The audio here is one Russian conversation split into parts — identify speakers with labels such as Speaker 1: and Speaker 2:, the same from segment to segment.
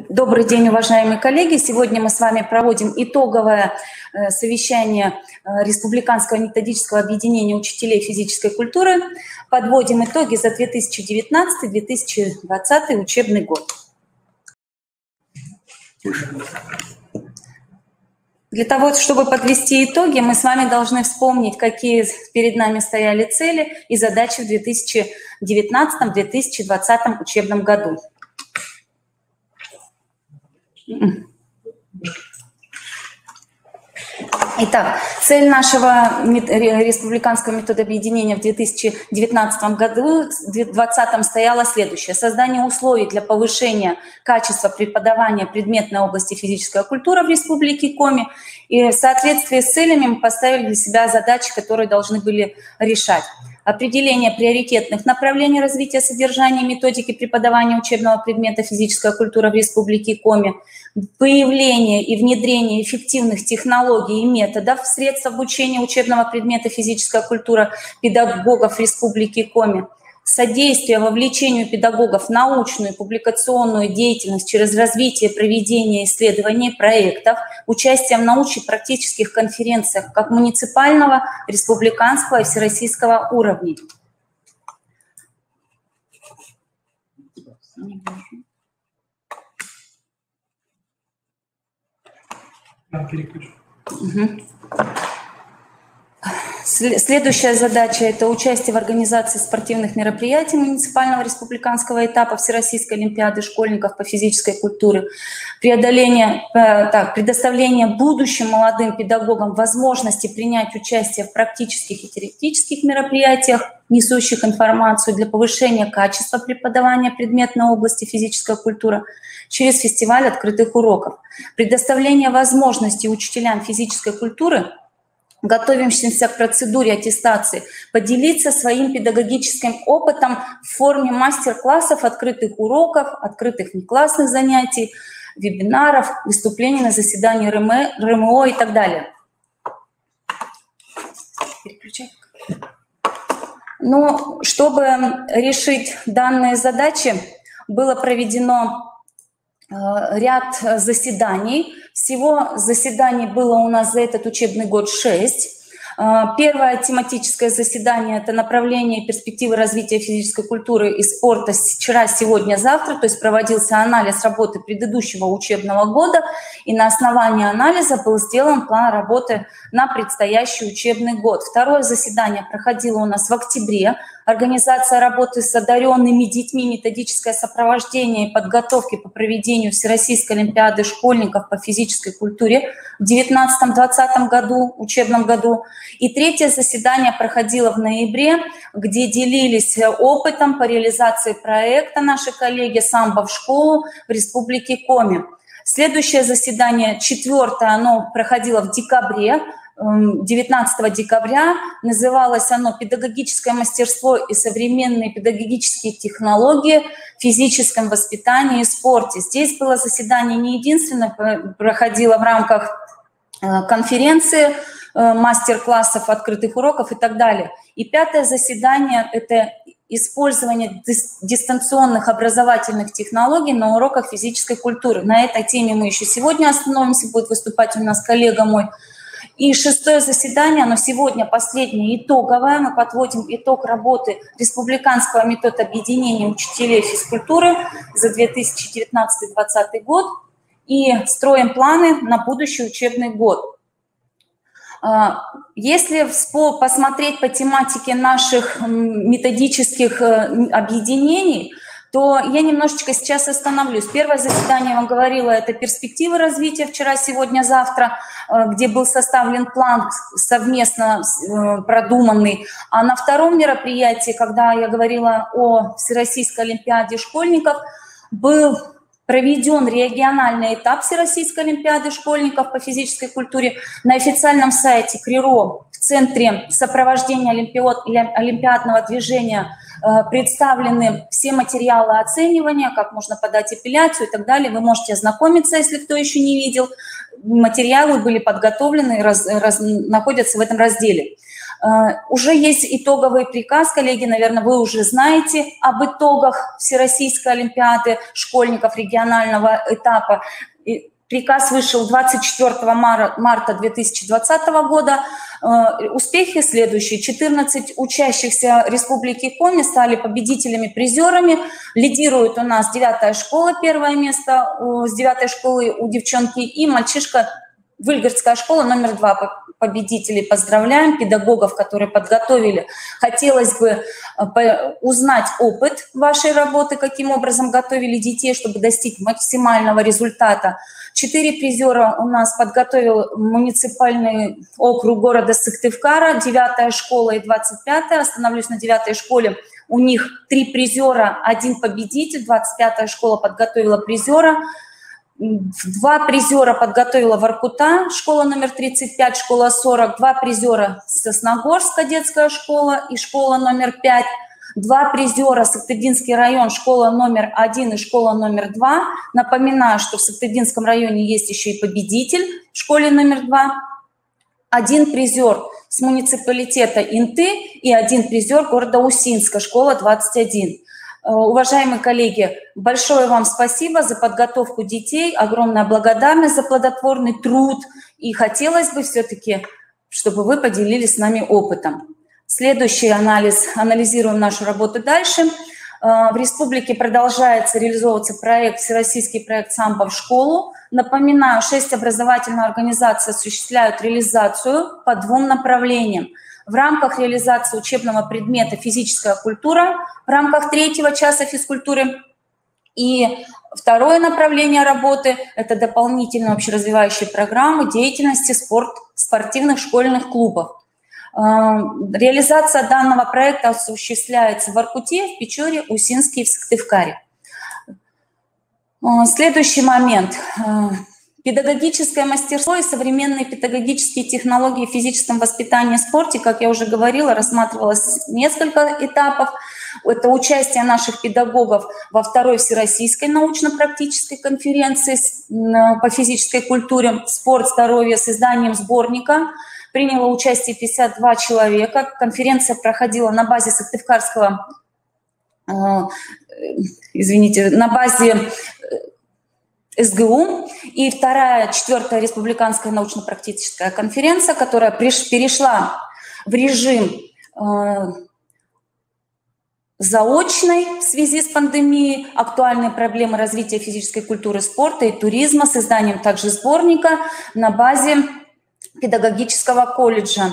Speaker 1: Добрый день, уважаемые коллеги. Сегодня мы с вами проводим итоговое совещание Республиканского методического объединения учителей физической культуры. Подводим итоги за 2019-2020 учебный год. Для того, чтобы подвести итоги, мы с вами должны вспомнить, какие перед нами стояли цели и задачи в 2019-2020 учебном году. Итак, цель нашего республиканского методообъединения в 2019 году, в 2020 стояла следующее: создание условий для повышения качества преподавания предметной области физическая культура в Республике Коми. И в соответствии с целями мы поставили для себя задачи, которые должны были решать. Определение приоритетных направлений развития содержания и методики преподавания учебного предмета физическая культура в Республике Коми, появление и внедрение эффективных технологий и методов средств обучения учебного предмета физическая культура педагогов Республики Коми, содействие вовлечению педагогов в научную и публикационную деятельность через развитие проведения исследований, проектов, участие в научно-практических конференциях как муниципального, республиканского и всероссийского уровней. Следующая задача – это участие в организации спортивных мероприятий муниципального республиканского этапа Всероссийской олимпиады школьников по физической культуре, предоставление будущим молодым педагогам возможности принять участие в практических и теоретических мероприятиях, несущих информацию для повышения качества преподавания предметной области физическая культура через фестиваль открытых уроков, предоставление возможности учителям физической культуры, готовимся к процедуре аттестации, поделиться своим педагогическим опытом в форме мастер-классов, открытых уроков, открытых неклассных занятий, вебинаров, выступлений на заседании РМО и так далее. Но чтобы решить данные задачи, было проведено ряд заседаний. Всего заседаний было у нас за этот учебный год 6. Первое тематическое заседание – это направление и перспективы развития физической культуры и спорта вчера, сегодня, завтра. То есть проводился анализ работы предыдущего учебного года, и на основании анализа был сделан план работы на предстоящий учебный год. Второе заседание проходило у нас в октябре. Организация работы с одаренными детьми, методическое сопровождение и подготовки по проведению Всероссийской олимпиады школьников по физической культуре в 2019-2020 году, учебном году. И третье заседание проходило в ноябре, где делились опытом по реализации проекта наши коллеги «Самбо в школу» в Республике Коми. Следующее заседание, четвертое, оно проходило в декабре, 19 декабря. Называлось оно «Педагогическое мастерство и современные педагогические технологии в физическом воспитании и спорте». Здесь было заседание не единственное, проходило в рамках конференции, мастер-классов, открытых уроков и так далее. И пятое заседание – это использование дистанционных образовательных технологий на уроках физической культуры. На этой теме мы еще сегодня остановимся, будет выступать у нас коллега мой. И шестое заседание, оно сегодня последнее, итоговое. Мы подводим итог работы Республиканского методообъединения учителей физкультуры за 2019-2020 год и строим планы на будущий учебный год. Если посмотреть по тематике наших методических объединений, то я немножечко сейчас остановлюсь. Первое заседание, я вам говорила, это перспективы развития вчера, сегодня, завтра, где был составлен план совместно продуманный. А на втором мероприятии, когда я говорила о Всероссийской олимпиаде школьников, был проведен региональный этап Всероссийской олимпиады школьников по физической культуре. На официальном сайте КРИРО в Центре сопровождения олимпиадного движения представлены все материалы оценивания, как можно подать апелляцию и так далее. Вы можете ознакомиться, если кто еще не видел. Материалы были подготовлены, находятся в этом разделе. Уже есть итоговый приказ, коллеги, наверное, вы уже знаете об итогах Всероссийской олимпиады школьников регионального этапа. Приказ вышел 24 марта 2020 года. Успехи следующие. 14 учащихся Республики Коми стали победителями-призерами. Лидирует у нас 9-я школа, первое место с 9-й школы у девчонки, и мальчишка, Выльгардская школа, номер 2 победителей. Поздравляем педагогов, которые подготовили. Хотелось бы узнать опыт вашей работы, каким образом готовили детей, чтобы достичь максимального результата. 4 призера у нас подготовил муниципальный округ города Сыктывкара, 9-я школа и 25-я. Остановлюсь на 9-й школе. У них 3 призера, 1 победитель. 25-я школа подготовила призера. 2 призера подготовила Воркута, школа номер 35, школа 40. 2 призера Сосногорска, детская школа и школа номер 5. 2 призера Сыктывдинский район, школа номер 1 и школа номер 2. Напоминаю, что в Сыктывдинском районе есть еще и победитель в школе номер 2. 1 призер с муниципалитета Инты и 1 призер города Усинска, школа 21. Уважаемые коллеги, большое вам спасибо за подготовку детей, огромная благодарность за плодотворный труд. И хотелось бы все-таки, чтобы вы поделились с нами опытом. Следующий анализ. Анализируем нашу работу дальше. В республике продолжается реализовываться проект, всероссийский проект «Самбо в школу». Напоминаю, 6 образовательных организаций осуществляют реализацию по 2 направлениям. В рамках реализации учебного предмета «Физическая культура», в рамках 3-го часа физкультуры. И второе направление работы – это дополнительные общеразвивающие программы деятельности спортивных школьных клубов. Реализация данного проекта осуществляется в Воркуте, в Печоре, Усинске и в Сыктывкаре. Следующий момент. Педагогическое мастерство и современные педагогические технологии в физическом воспитании и спорте, как я уже говорила, рассматривалось несколько этапов. Это участие наших педагогов во 2-й Всероссийской научно-практической конференции по физической культуре «Спорт, здоровье» с изданием сборника. Приняло участие 52 человека. Конференция проходила на базе Сыктывкарского, на базе СГУ. И 2-я, 4-я республиканская научно-практическая конференция, которая перешла в режим заочной в связи с пандемией, актуальные проблемы развития физической культуры, спорта и туризма с изданием также сборника на базе педагогического колледжа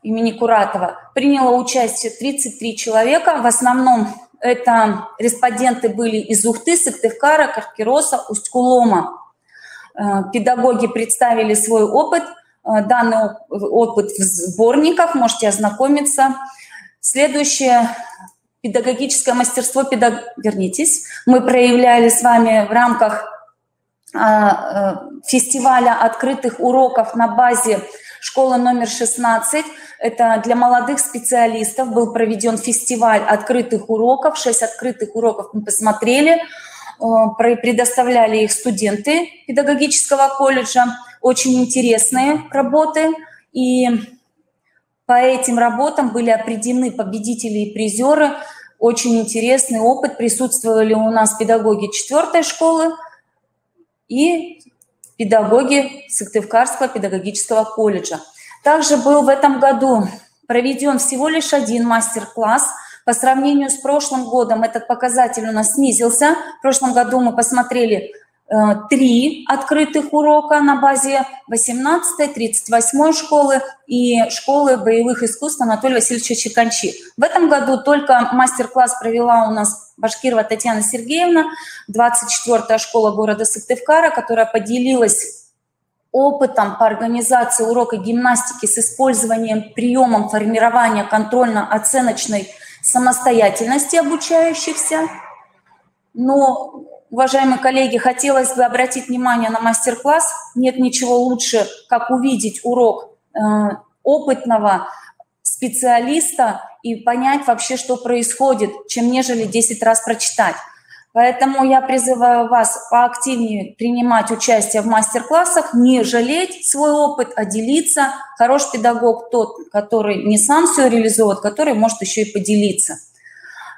Speaker 1: имени Куратова. Приняло участие 33 человека. В основном это респонденты были из Ухты, Сыктывкара, Каркироса, Усть-Кулома. Педагоги представили свой опыт. Данный опыт в сборниках, можете ознакомиться. Следующее – педагогическое мастерство. Мы проявляли с вами в рамках фестиваля открытых уроков на базе школы номер 16. Это для молодых специалистов был проведен фестиваль открытых уроков. 6 открытых уроков мы посмотрели, предоставляли их студенты педагогического колледжа. Очень интересные работы. И по этим работам были определены победители и призеры. Очень интересный опыт. Присутствовали у нас педагоги 4-й школы и педагоги Сыктывкарского педагогического колледжа. Также был в этом году проведен всего лишь 1 мастер-класс. По сравнению с прошлым годом этот показатель у нас снизился. В прошлом году мы посмотрели 3 открытых урока на базе 18-й, 38-й школы и школы боевых искусств Анатолия Васильевича Чеканчи. В этом году только мастер-класс провела у нас Башкирова Татьяна Сергеевна, 24-я школа города Сыктывкара, которая поделилась опытом по организации урока гимнастики с использованием приемом формирования контрольно-оценочной самостоятельности обучающихся. Но, уважаемые коллеги, хотелось бы обратить внимание на мастер-класс. Нет ничего лучше, как увидеть урок опытного специалиста и понять вообще, что происходит, чем нежели 10 раз прочитать. Поэтому я призываю вас поактивнее принимать участие в мастер-классах, не жалеть свой опыт, а делиться. Хороший педагог тот, который не сам все реализует, который может еще и поделиться.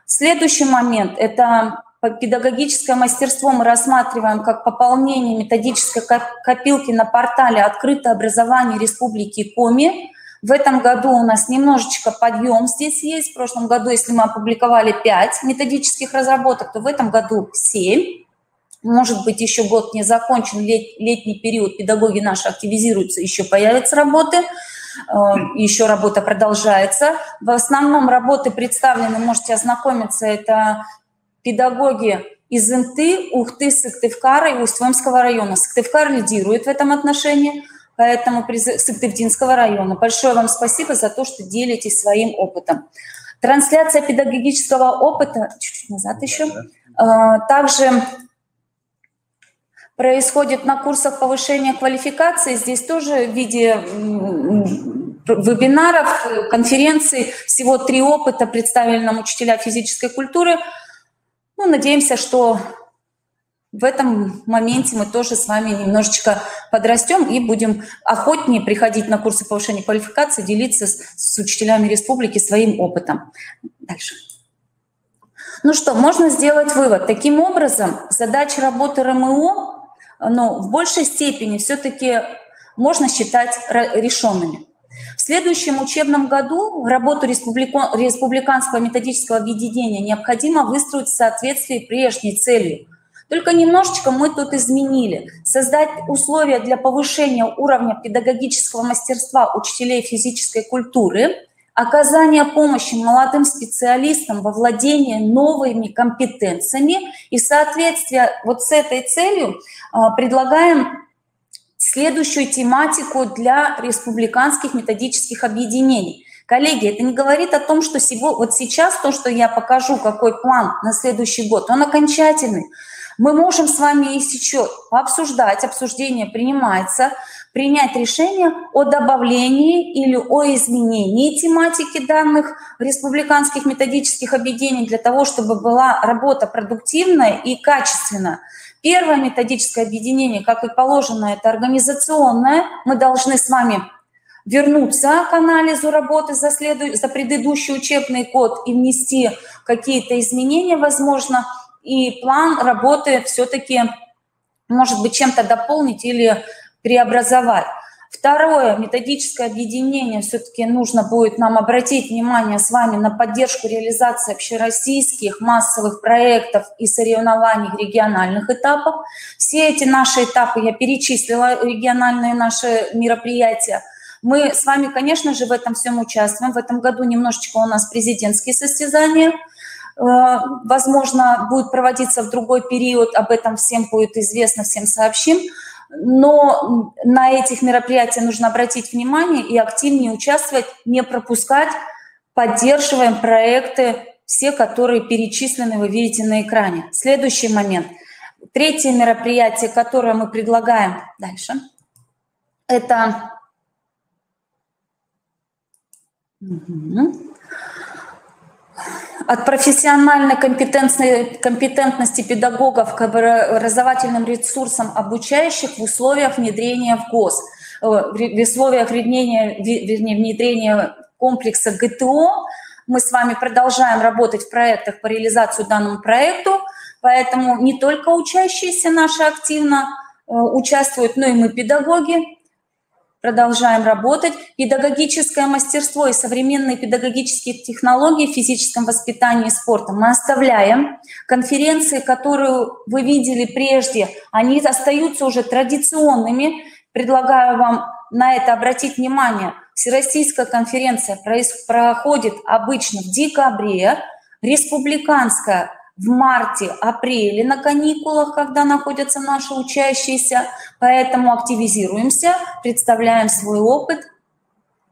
Speaker 1: Следующий момент – это педагогическое мастерство мы рассматриваем как пополнение методической копилки на портале «Открытое образование Республики Коми». В этом году у нас немножечко подъем здесь есть. В прошлом году, если мы опубликовали 5 методических разработок, то в этом году 7. Может быть, еще год не закончен, летний период, педагоги наши активизируются, еще появятся работы, еще работа продолжается. В основном работы представлены, можете ознакомиться, это педагоги из Инты, Ухты, Сыктывкара и Усть-Ломского района. Сыктывкар лидирует в этом отношении. Поэтому Сыктывдинского района. Большое вам спасибо за то, что делитесь своим опытом. Трансляция педагогического опыта, чуть-чуть назад еще, также происходит на курсах повышения квалификации. Здесь тоже в виде вебинаров, конференций. Всего 3 опыта представили нам учителя физической культуры. Ну, надеемся, что в этом моменте мы тоже с вами немножечко подрастем и будем охотнее приходить на курсы повышения квалификации, делиться с учителями республики своим опытом. Дальше. Ну что, можно сделать вывод. Таким образом, задачи работы РМО, в большей степени все-таки можно считать решенными. В следующем учебном году работу Республиканского методического объединения необходимо выстроить в соответствии прежней целью. Только немножечко мы тут изменили. Создать условия для повышения уровня педагогического мастерства учителей физической культуры, оказание помощи молодым специалистам во владении новыми компетенциями. И в соответствии вот с этой целью предлагаем следующую тематику для республиканских методических объединений. Коллеги, это не говорит о том, что вот сейчас то, что я покажу, какой план на следующий год, он окончательный. Мы можем с вами еще пообсуждать, обсуждение принимается, принять решение о добавлении или о изменении тематики данных республиканских методических объединений для того, чтобы была работа продуктивная и качественная. Первое методическое объединение, как и положено, это организационное. Мы должны с вами вернуться к анализу работы за предыдущий учебный год и внести какие-то изменения, возможно, и план работы все-таки, может быть, чем-то дополнить или преобразовать. Второе методическое объединение, все-таки нужно будет нам обратить внимание с вами на поддержку реализации общероссийских массовых проектов и соревнований региональных этапов. Все эти наши этапы, я перечислила, региональные наши мероприятия. Мы с вами, конечно же, в этом всем участвуем. В этом году немножечко у нас президентские состязания. Возможно, будет проводиться в другой период, об этом всем будет известно, всем сообщим. Но на этих мероприятиях нужно обратить внимание и активнее участвовать, не пропускать. Поддерживаем проекты, все, которые перечислены, вы видите на экране. Следующий момент. Третье мероприятие, которое мы предлагаем дальше, это... От профессиональной компетентности педагогов к образовательным ресурсам обучающих в условиях внедрения в ГОС, в условиях внедрения комплекса ГТО. Мы с вами продолжаем работать в проектах по реализации данному проекту, поэтому не только учащиеся наши активно участвуют, но и мы, педагоги, продолжаем работать. Педагогическое мастерство и современные педагогические технологии в физическом воспитании и спорте мы оставляем. Конференции, которые вы видели прежде, они остаются уже традиционными. Предлагаю вам на это обратить внимание. Всероссийская конференция проходит обычно в декабре, республиканская в марте-апреле на каникулах, когда находятся наши учащиеся. Поэтому активизируемся, представляем свой опыт,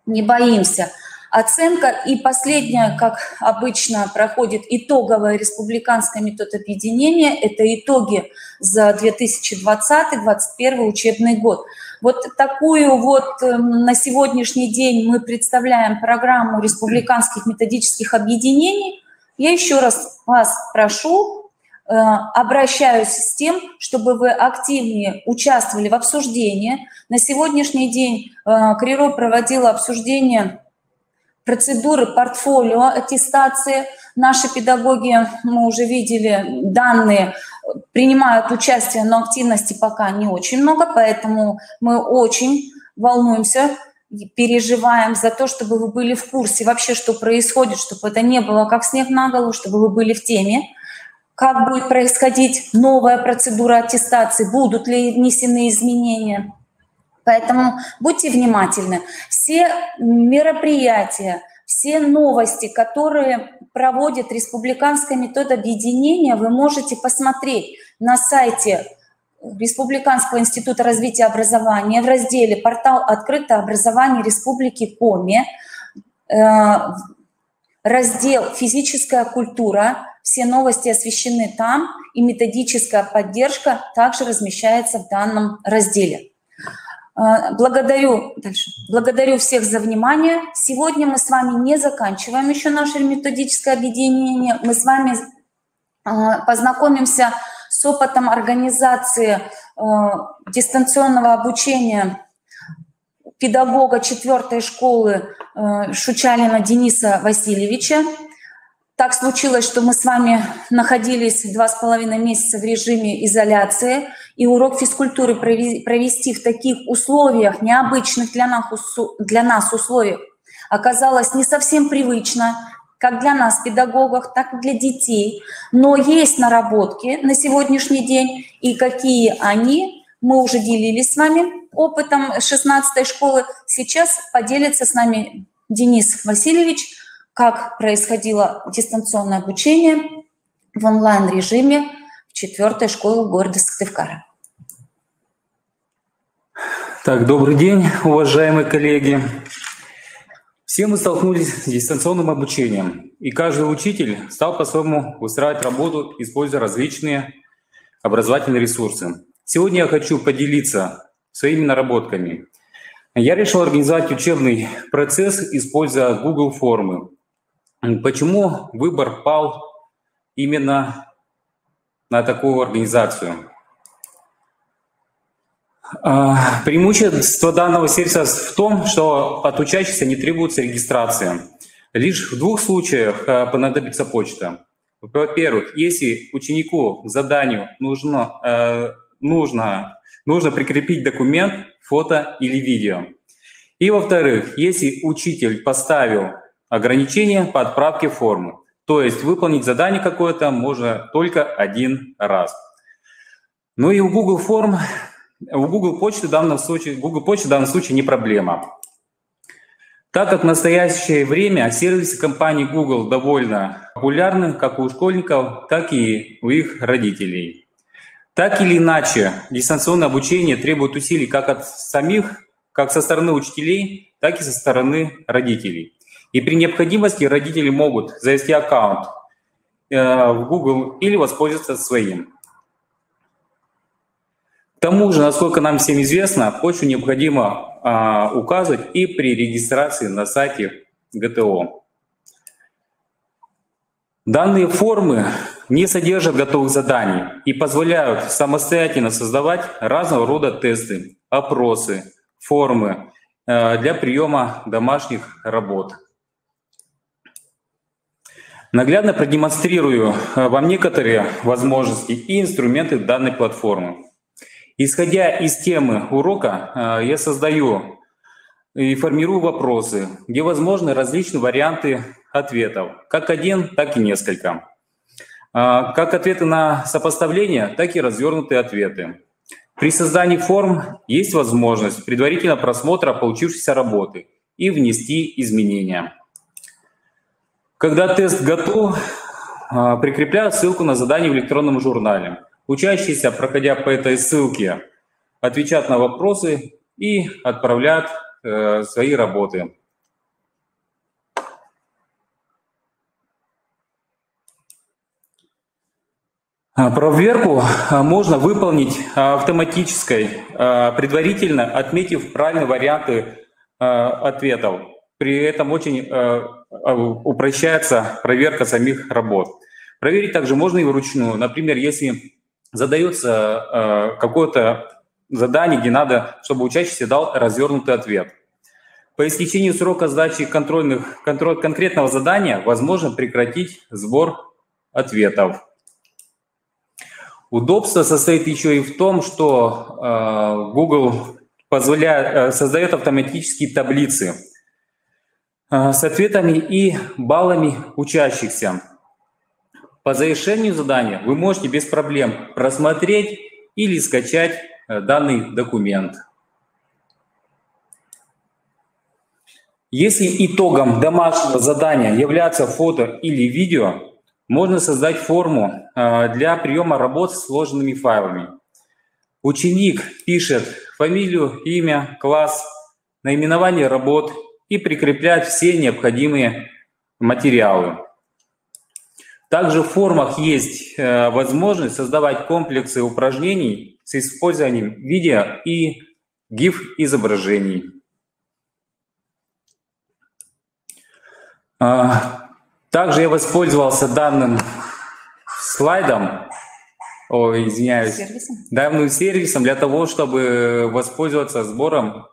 Speaker 1: не боимся. Оценка и последняя, как обычно, проходит итоговое республиканское методобъединение. Это итоги за 2020-2021 учебный год. Вот такую вот на сегодняшний день мы представляем программу республиканских методических объединений. Я еще раз вас прошу обращаюсь с тем, чтобы вы активнее участвовали в обсуждении. На сегодняшний день КРИРО проводила обсуждение процедуры портфолио аттестации. Наши педагоги, мы уже видели, данные принимают участие, но активности пока не очень много, поэтому мы очень волнуемся, переживаем за то, чтобы вы были в курсе вообще, что происходит, чтобы это не было как снег на голову, чтобы вы были в теме, как будет происходить новая процедура аттестации, будут ли внесены изменения. Поэтому будьте внимательны. Все мероприятия, все новости, которые проводит Республиканское методобъединение, вы можете посмотреть на сайте Республиканского института развития образования в разделе «Портал открытое образование Республики Коми», раздел «Физическая культура». Все новости освещены там, и методическая поддержка также размещается в данном разделе. Благодарю всех за внимание. Сегодня мы с вами не заканчиваем еще наше методическое объединение. Мы с вами познакомимся с опытом организации дистанционного обучения педагога 4-й школы Шучалина Дениса Васильевича. Так случилось, что мы с вами находились 2,5 месяца в режиме изоляции, и урок физкультуры провести в таких условиях, необычных для нас условиях, оказалось не совсем привычно, как для нас, педагогов, так и для детей. Но есть наработки на сегодняшний день, и какие они, мы уже делились с вами опытом 16-й школы. Сейчас поделится с нами Денис Васильевич, как происходило дистанционное обучение в онлайн-режиме в 4-й школе города Сыктывкара.
Speaker 2: Так, добрый день, уважаемые коллеги. Все мы столкнулись с дистанционным обучением, и каждый учитель стал по-своему выстраивать работу, используя различные образовательные ресурсы. Сегодня я хочу поделиться своими наработками. Я решил организовать учебный процесс, используя Google формы. Почему выбор пал именно на такую организацию? Преимущество данного сервиса в том, что от учащихся не требуется регистрация. Лишь в 2 случаях понадобится почта. Во-первых, если ученику к заданию нужно прикрепить документ, фото или видео. И во-вторых, если учитель поставил ограничение по отправке формы, то есть выполнить задание какое-то можно только 1 раз. Ну и у Google форм, у Google почты в данном случае не проблема. Так как в настоящее время сервисы компании Google довольно популярны как у школьников, так и у их родителей. Так или иначе, дистанционное обучение требует усилий как со стороны учителей, так и со стороны родителей. И при необходимости родители могут завести аккаунт в Google или воспользоваться своим. К тому же, насколько нам всем известно, почту необходимо указывать и при регистрации на сайте ГТО. Данные формы не содержат готовых заданий и позволяют самостоятельно создавать разного рода тесты, опросы, формы для приема домашних работ. Наглядно продемонстрирую вам некоторые возможности и инструменты данной платформы. Исходя из темы урока, я создаю и формирую вопросы, где возможны различные варианты ответов, как один, так и несколько. Как ответы на сопоставление, так и развернутые ответы. При создании форм есть возможность предварительного просмотра получившейся работы и внести изменения. Когда тест готов, прикрепляю ссылку на задание в электронном журнале. Учащиеся, проходя по этой ссылке, отвечают на вопросы и отправляют свои работы. Проверку можно выполнить автоматической, предварительно отметив правильные варианты ответов. При этом очень упрощается проверка самих работ. Проверить также можно и вручную. Например, если задается какое-то задание, где надо, чтобы учащийся дал развернутый ответ. По истечению срока сдачи конкретного задания возможно прекратить сбор ответов. Удобство состоит еще и в том, что Google создает автоматические таблицы с ответами и баллами учащихся. По завершению задания вы можете без проблем просмотреть или скачать данный документ. Если итогом домашнего задания является фото или видео, можно создать форму для приема работ с сложенными файлами. Ученик пишет фамилию, имя, класс, наименование работ и прикрепляет все необходимые материалы. Также в формах есть возможность создавать комплексы упражнений с использованием видео и GIF-изображений. Также я воспользовался данным слайдом, данным сервисом для того, чтобы воспользоваться сбором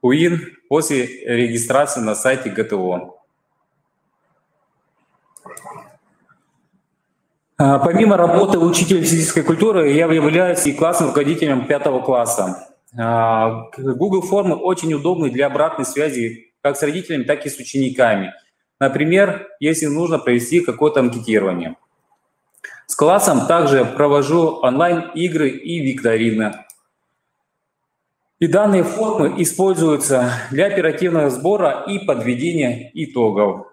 Speaker 2: УИН после регистрации на сайте ГТО. Помимо работы учителя физической культуры, я являюсь и классным руководителем 5 класса. Google формы очень удобны для обратной связи как с родителями, так и с учениками. Например, если нужно провести какое-то анкетирование. С классом также провожу онлайн-игры и викторины. И данные формы используются для оперативного сбора и подведения итогов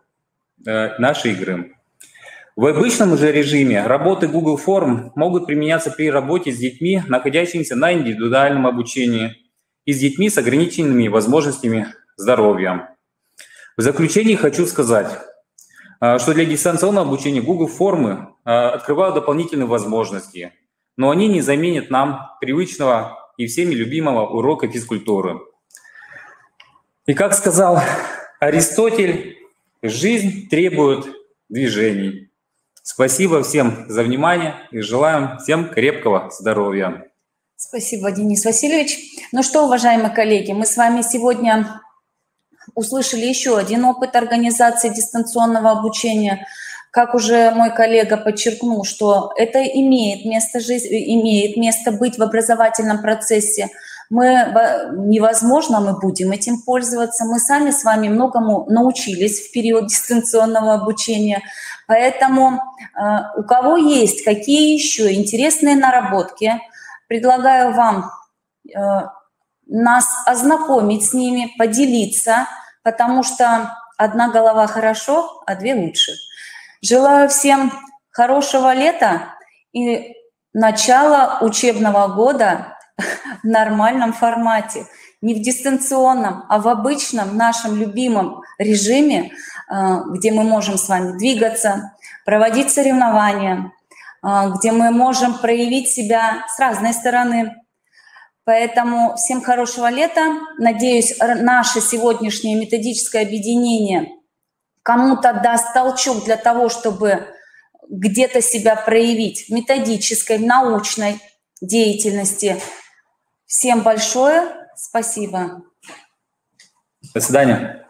Speaker 2: нашей игры. В обычном же режиме работы Google форм могут применяться при работе с детьми, находящимися на индивидуальном обучении, и с детьми с ограниченными возможностями здоровья. В заключение хочу сказать, что для дистанционного обучения Google формы открывают дополнительные возможности, но они не заменят нам привычного и всеми любимого урока физкультуры. И как сказал Аристотель, жизнь требует движений. Спасибо всем за внимание и желаем всем крепкого здоровья.
Speaker 1: Спасибо, Денис Васильевич. Ну что, уважаемые коллеги, мы с вами сегодня услышали еще один опыт организации дистанционного обучения. Как уже мой коллега подчеркнул, что это имеет место быть в образовательном процессе. Невозможно, мы будем этим пользоваться. Мы сами с вами многому научились в период дистанционного обучения. Поэтому у кого есть какие еще интересные наработки, предлагаю вам нас ознакомить с ними, поделиться, потому что одна голова хорошо, а две лучше. Желаю всем хорошего лета и начала учебного года в нормальном формате. Не в дистанционном, а в обычном нашем любимом режиме, где мы можем с вами двигаться, проводить соревнования, где мы можем проявить себя с разной стороны. Поэтому всем хорошего лета. Надеюсь, наше сегодняшнее методическое объединение кому-то даст толчок для того, чтобы где-то себя проявить в методической, в научной деятельности. Всем большое спасибо.
Speaker 2: До свидания.